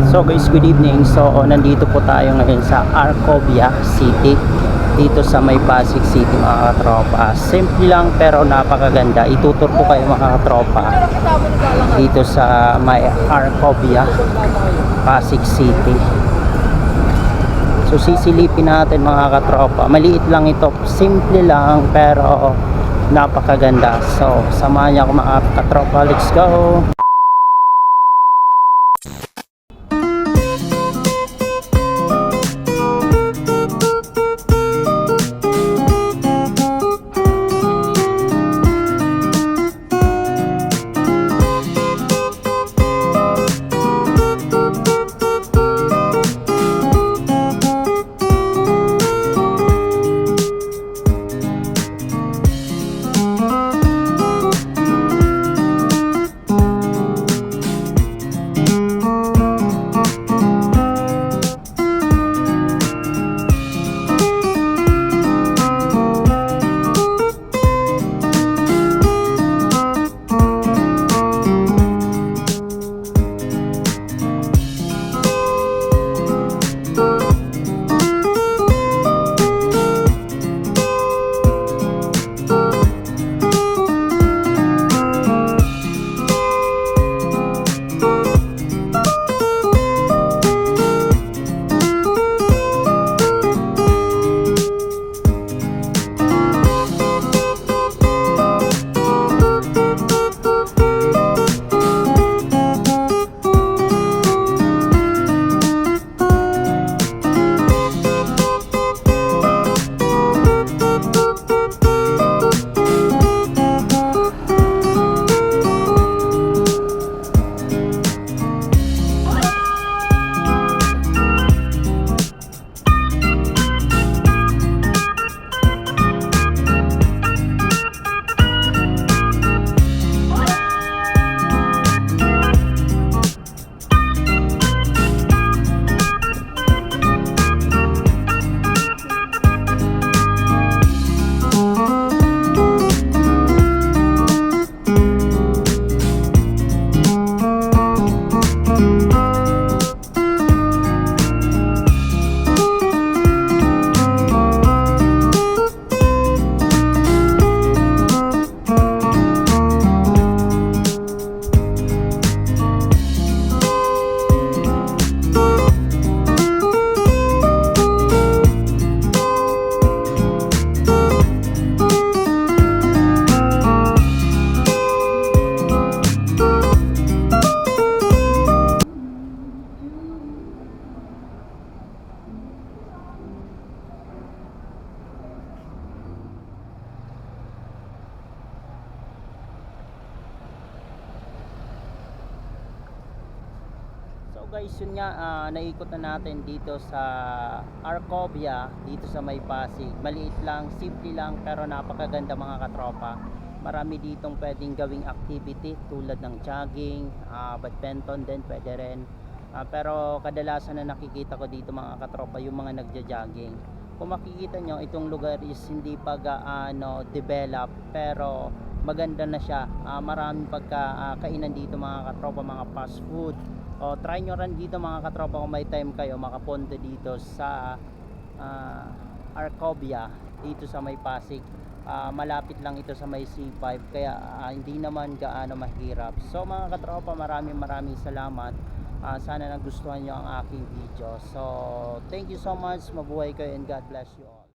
So guys, good evening. So nandito po tayo ngayon sa Arcovia City, dito sa may Pasig City mga katropa. Simple lang pero napakaganda. Itutur ko kayo mga katropa dito sa may Arcovia Pasig City. So sisilipin natin mga katropa. Maliit lang ito, simple lang pero napakaganda. So samahan niyo ako mga katropa, let's go. Guys, yun nga, naikot na natin dito sa Arcovia, dito sa may Pasig. Maliit lang, simple lang pero napakaganda mga katropa. Marami ditong pwedeng gawing activity tulad ng jogging, badminton din pwede rin. Pero kadalasan na nakikita ko dito mga katropa yung mga nagja-jogging. Kung makikita nyo, itong lugar is hindi pa gaano develop pero maganda na siya. Maraming pagkakainan dito mga katropa, mga fast food. O try nyo rin dito mga katropa kung may time kayo makapunta dito sa Arcovia dito sa may Pasig. Malapit lang ito sa may C5 kaya hindi naman gaano mahirap. So mga katropa, maraming salamat. Sana nagustuhan nyo ang aking video. So thank you so much, mabuhay kayo and God bless you all.